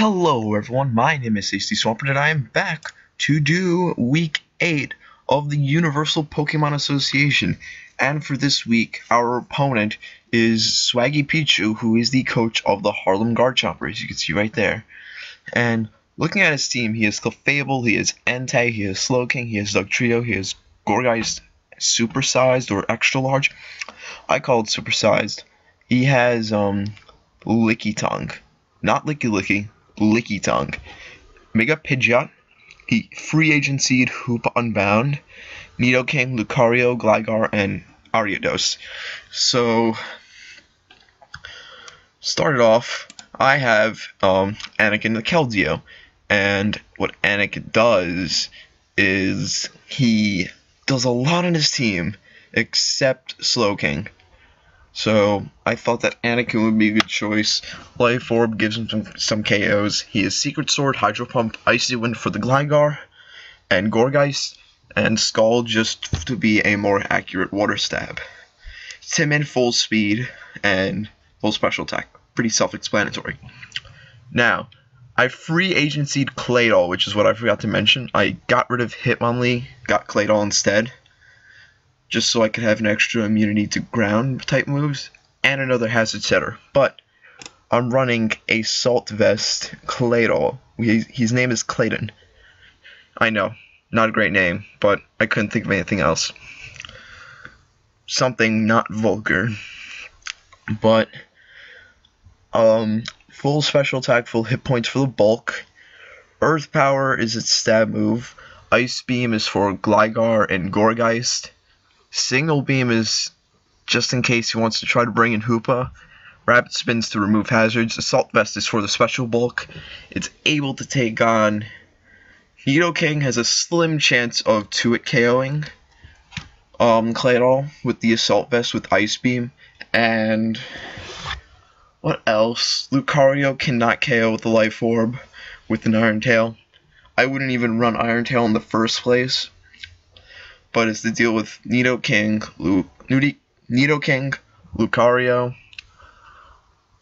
Hello everyone, my name is Tasty Swampert and I am back to do week 8 of the Universal Pokemon Association. And for this week, our opponent is Swaggy Pichu, who is the coach of the Harlem Garchompers, you can see right there. And looking at his team, he has Clefable, he has Entei, he has Slowking, he has Dugtrio, he has Gourgeist supersized or extra large. I call it supersized. He has Licky Tongue. Not Licky Licky, Licky Tongue. Mega Pidgeot, Free Agency, Hoop Unbound, Nidoking, Lucario, Gligar, and Ariados. So, started off, I have Anakin the Keldeo, and what Anakin does is he does a lot on his team except Slowking. So I thought that Anakin would be a good choice. Life Orb gives him some KOs. He has Secret Sword, Hydro Pump, Icy Wind for the Gligar, and Gourgeist, and Skull just to be a more accurate Water Stab. Timid, full speed, and full special attack. Pretty self-explanatory. Now, I free agency'd Claydol, which is what I forgot to mention. I got rid of Hitmonlee, got Claydol instead, just so I could have an extra immunity to ground type moves, and another hazard setter. But I'm running a Salt Vest Claydol. His name is Clayton. I know, not a great name, but I couldn't think of anything else. Something not vulgar. But, full special attack, full hit points for the bulk. Earth Power is its stab move. Ice Beam is for Gligar and Gourgeist. Signal Beam is just in case he wants to try to bring in Hoopa. Rapid Spins to remove hazards. Assault Vest is for the special bulk. It's able to take on Nidoking, has a slim chance of 2-hit KOing Claydol with the Assault Vest with Ice Beam. And what else? Lucario cannot KO with the Life Orb with an Iron Tail. I wouldn't even run Iron Tail in the first place. But it's to deal with Nidoking, Lucario,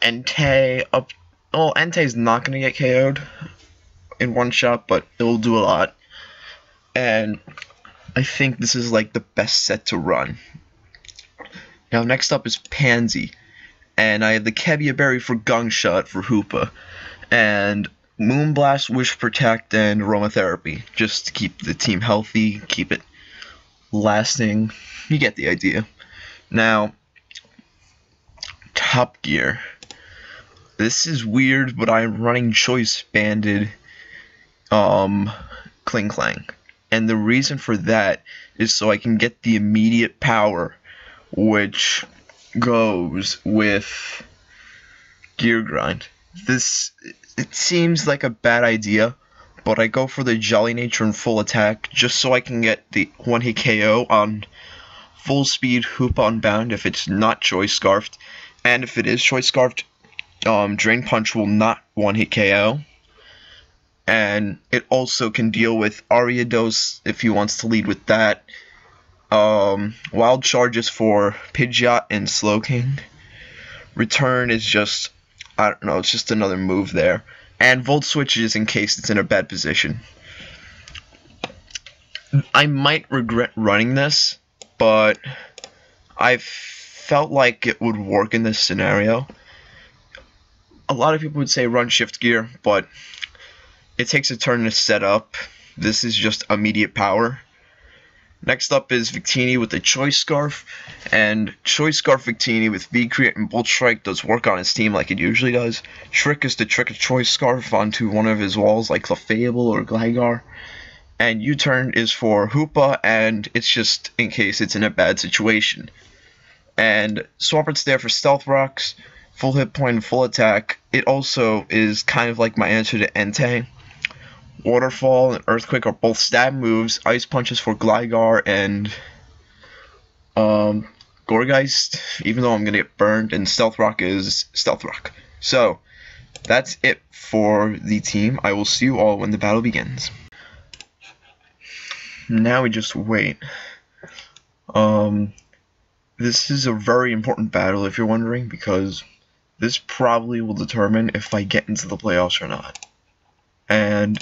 Entei. Entei's not going to get KO'd in one shot, but it'll do a lot. And I think this is like the best set to run. Now next up is Pansy. And I have the Kevia Berry for Gungshot for Hoopa. And Moonblast, Wish Protect, and Aromatherapy. Just to keep the team healthy, keep it lasting. You get the idea. Now, Top Gear. This is weird, but I'm running Choice Banded Kling Klang. And the reason for that is so I can get the immediate power, which goes with Gear Grind. It seems like a bad idea, but I go for the Jolly Nature and full attack just so I can get the 1-hit KO on full speed Hoopa Unbound if it's not Choice Scarfed. And if it is Choice Scarfed, Drain Punch will not 1-hit KO. And it also can deal with Ariados if he wants to lead with that. Wild Charges for Pidgeot and Slowking. Return is just, I don't know, it's just another move there. And Volt Switches in case it's in a bad position. I might regret running this, but I felt like it would work in this scenario. A lot of people would say run Shift Gear, but it takes a turn to set up. This is just immediate power. Next up is Victini with the Choice Scarf, and Choice Scarf Victini with V-Create and Bolt Strike does work on his team like it usually does. Trick is to trick a Choice Scarf onto one of his walls like Clefable or Gligar. And U-Turn is for Hoopa, and it's just in case it's in a bad situation. And Swampert's there for Stealth Rocks, full hit point and full attack. It also is kind of like my answer to Entei. Waterfall and Earthquake are both stab moves. Ice Punches for Gligar and Gourgeist, even though I'm going to get burned, and Stealth Rock is Stealth Rock. So, that's it for the team. I will see you all when the battle begins. Now we just wait. This is a very important battle, if you're wondering, because this probably will determine if I get into the playoffs or not. And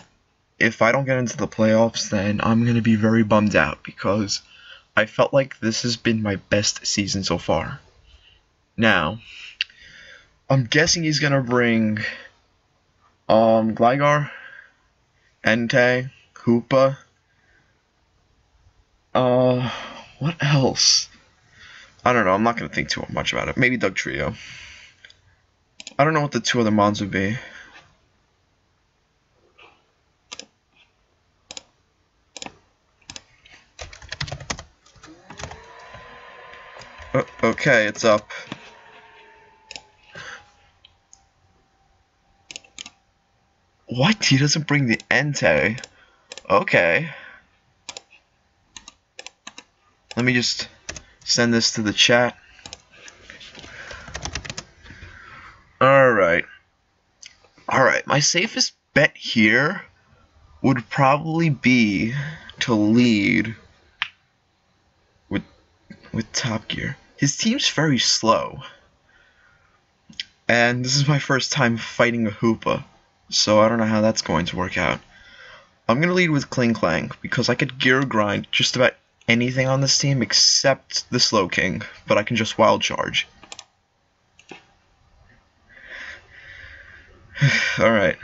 if I don't get into the playoffs, then I'm going to be very bummed out because I felt like this has been my best season so far. Now, I'm guessing he's going to bring Gligar, Entei, Koopa. What else? I don't know. I'm not going to think too much about it. Maybe Doug Trio. I don't know what the two other mons would be. Okay, it's up. What? He doesn't bring the Entei? Okay. Let me just send this to the chat. Alright. Alright, my safest bet here would probably be to lead with Top Gear. His team's very slow. And this is my first time fighting a Hoopa, so I don't know how that's going to work out. I'm going to lead with Kling Klang, because I could Gear Grind just about anything on this team except the Slow King, but I can just Wild Charge. Alright.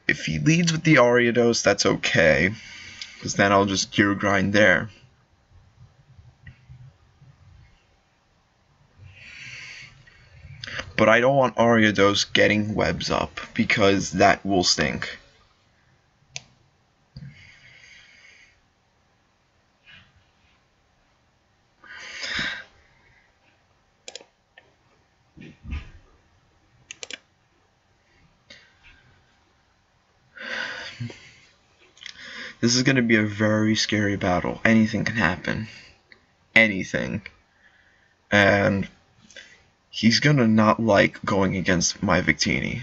If he leads with the Ariados, that's okay, because then I'll just Gear Grind there. But I don't want Ariados getting webs up, because that will stink. This is going to be a very scary battle. Anything can happen. Anything. And he's going to not like going against my Victini.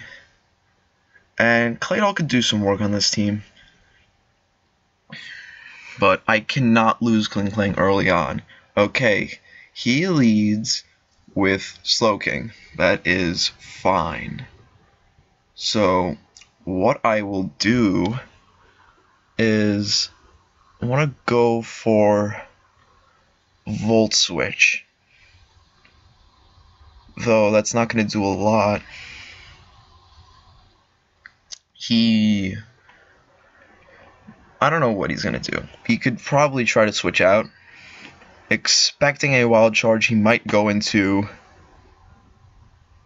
And Claydol could do some work on this team. But I cannot lose Kling Klang early on. Okay, he leads with Slowking. That is fine. So, what I will do is I want to go for Volt Switch. Though that's not going to do a lot. I don't know what he's going to do. He could probably try to switch out. Expecting a Wild Charge, he might go into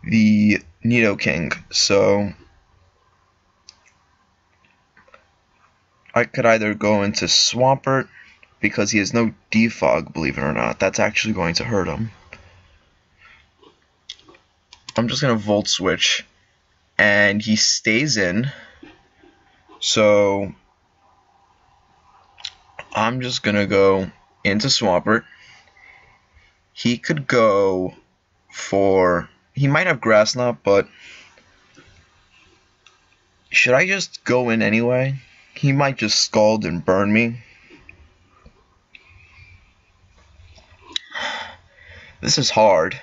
the Nidoking. So I could either go into Swampert, because he has no Defog, believe it or not. That's actually going to hurt him. I'm just going to Volt Switch, and he stays in. So I'm just going to go into Swampert. He could go for... He might have Grass Knot, but... Should I just go in anyway? He might just Scald and burn me. This is hard.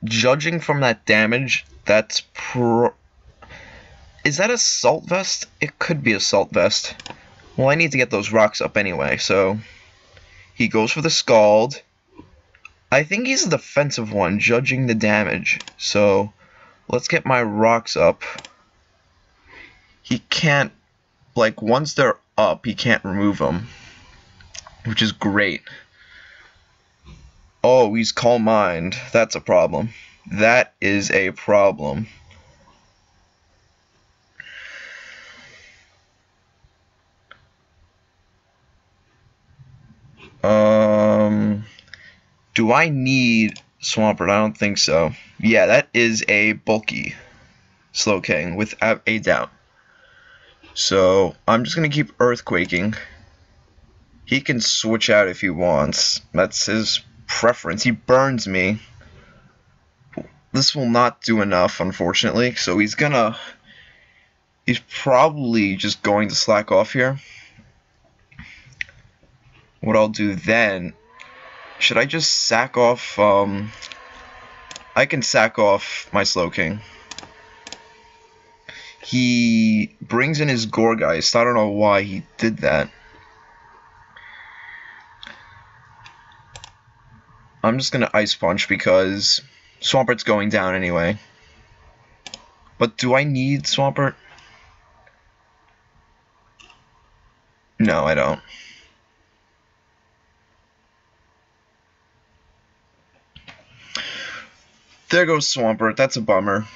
Judging from that damage, that's Is that Assault Vest? It could be Assault Vest. Well, I need to get those rocks up anyway, so... He goes for the Scald. I think he's a defensive one, judging the damage. So, let's get my rocks up. He can't... Like, once they're up, he can't remove them. Which is great. Oh, he's Calm Mind. That's a problem. That is a problem. Do I need Swampert? I don't think so. Yeah, that is a bulky Slowking, without a doubt. So, I'm just going to keep Earthquaking. He can switch out if he wants. That's his preference. He burns me. This will not do enough, unfortunately. So he's probably just going to slack off here. What I'll do then... Should I just sack off... I can sack off my Slowking. he brings in his Gorgeist. I don't know why he did that. I'm just gonna Ice Punch because Swampert's going down anyway. But do I need Swampert? No, I don't. There goes Swampert. That's a bummer.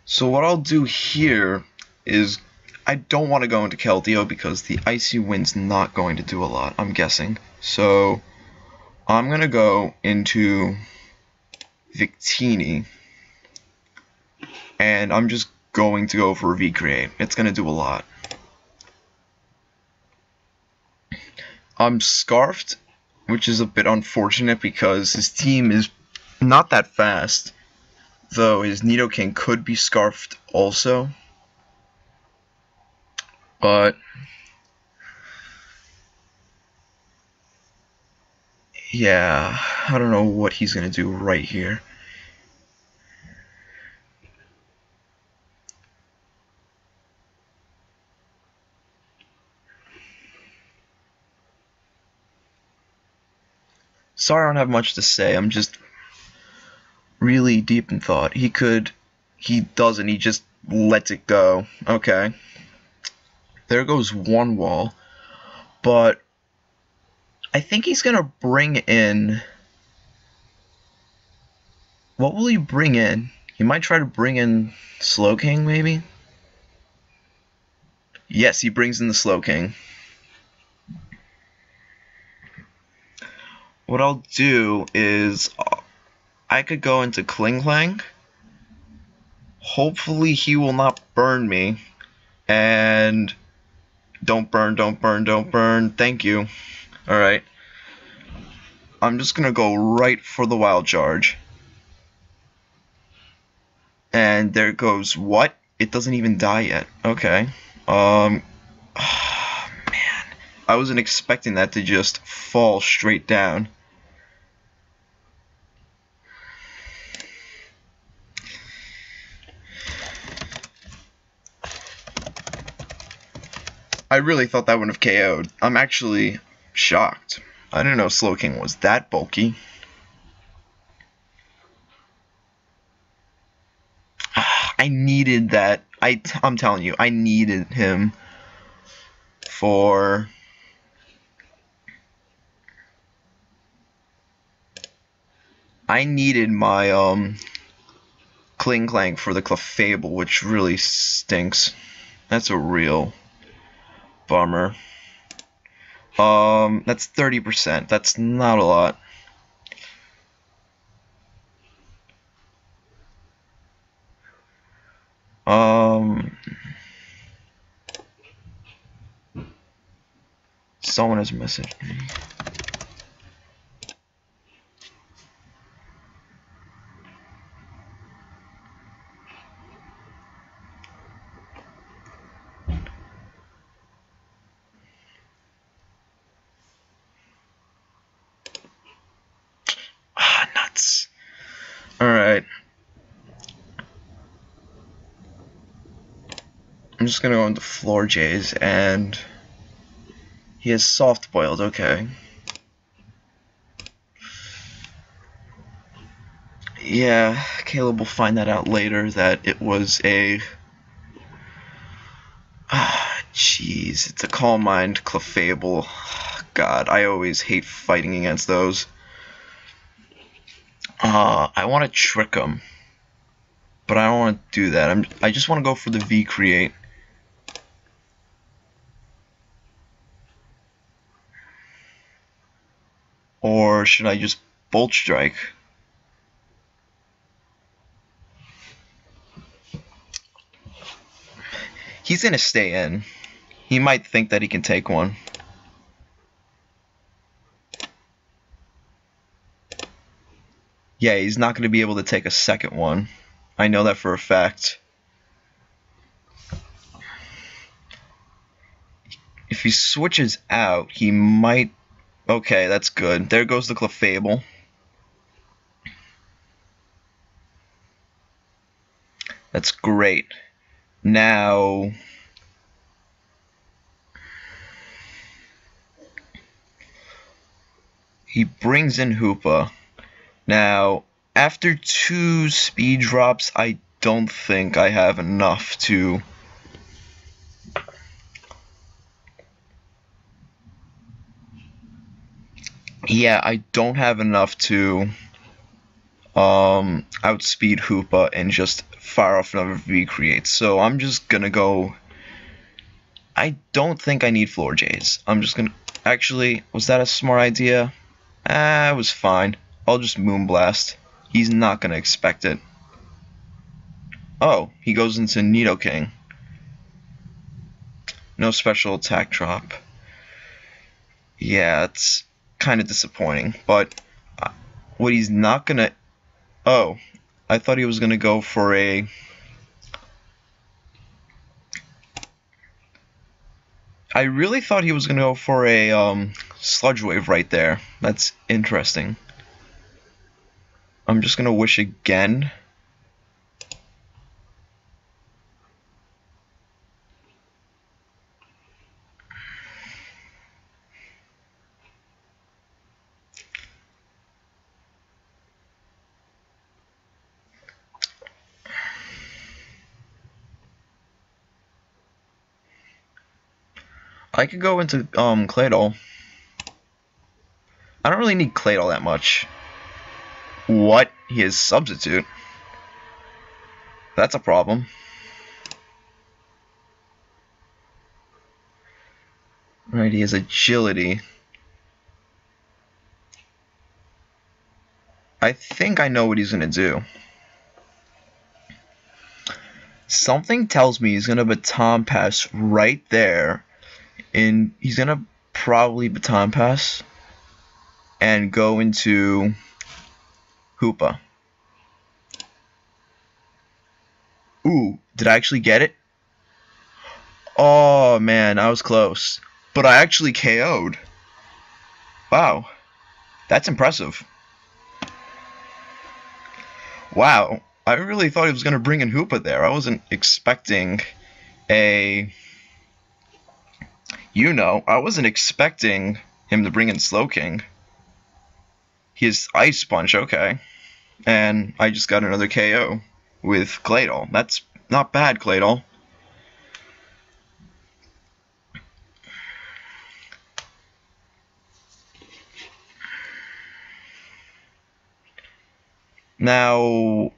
So what I'll do here is I don't want to go into Keldeo because the Icy Wind's not going to do a lot, I'm guessing. So I'm going to go into Victini, and I'm just going to go for a V-Create. It's going to do a lot. I'm Scarfed, which is a bit unfortunate because his team is not that fast, though his Nidoking could be Scarfed also. But yeah, I don't know what he's going to do right here. Sorry I don't have much to say. I'm just really deep in thought. He doesn't. He just lets it go. Okay. There goes one wall. But I think he's going to bring in... What will he bring in? He might try to bring in Slowking, maybe? Yes, he brings in the Slowking. What I'll do is I could go into Klingklang. Hopefully he will not burn me. And don't burn, don't burn, don't burn. Thank you. Alright. I'm just gonna go right for the Wild Charge. And there goes what? It doesn't even die yet. Okay. Man. I wasn't expecting that to just fall straight down. I really thought that would have KO'd. I'm actually shocked. I didn't know Slowking was that bulky. I needed that. I'm telling you, I needed him for... I needed my Klingklang for the Clefable, which really stinks. That's a real bummer. That's 30%. That's not a lot. Someone has messaged me. Ah, nuts. Alright. I'm just gonna go into Floor Jays, and he has soft boiled, okay. Yeah, Caleb will find that out later, that it was a... jeez, it's a Calm Mind Clefable. God, I always hate fighting against those. I want to trick him, but I don't want to do that. I just want to go for the V-Create. Or should I just Bolt Strike? He's gonna stay in. He might think that he can take one. Yeah, he's not gonna be able to take a second one. I know that for a fact. If he switches out, he might... Okay, that's good. There goes the Clefable. That's great. Now... he brings in Hoopa. Now, after 2 speed drops, I don't think I have enough to... Yeah, I don't have enough to outspeed Hoopa and just fire off another V-Create. So I'm just gonna go... I don't think I need Floor Jays. I'm just gonna... Actually, was that a smart idea? It was fine. I'll just Moonblast. He's not gonna expect it. Oh, he goes into Nidoking. No special attack drop. Yeah, it's kind of disappointing. But what he's not gonna... Oh, I thought he was gonna go for a... I really thought he was gonna go for a Sludge Wave right there. That's interesting. I'm just gonna wish again. I could go into Claydol. I don't really need Claydol that much. What? He is Substitute? That's a problem. Right, he has Agility. I think I know what he's gonna do. Something tells me he's gonna Baton Pass right there. And he's gonna probably Baton Pass and go into Hoopa. Ooh, did I actually get it? Oh man, I was close. But I actually KO'd. Wow, that's impressive. Wow, I really thought he was gonna bring in Hoopa there. I wasn't expecting a... You know, I wasn't expecting him to bring in Slowking. He has Ice Punch, okay. And I just got another KO with Claydol. That's not bad, Claydol. Now,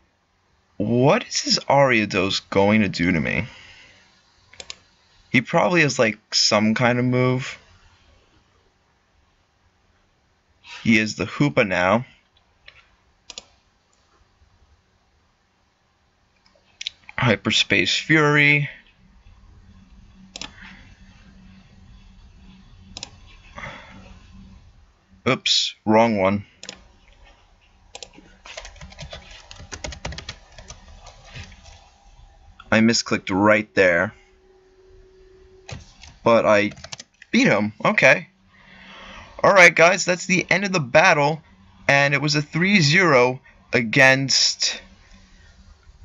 what is his Ariados going to do to me? He probably has, like, some kind of move. He is the Hoopa now. Hyperspace Fury. Oops, wrong one. I misclicked right there. But I beat him. Okay. Alright guys, that's the end of the battle. And it was a 3-0 against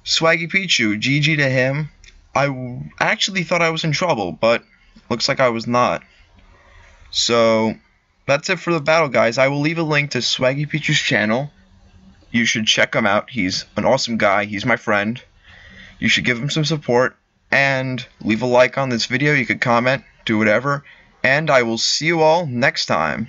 Swaggy Pichu. GG to him. I actually thought I was in trouble, but looks like I was not. So, that's it for the battle, guys. I will leave a link to Swaggy Pichu's channel. You should check him out. He's an awesome guy. He's my friend. You should give him some support. And leave a like on this video. You could comment, do whatever. And I will see you all next time.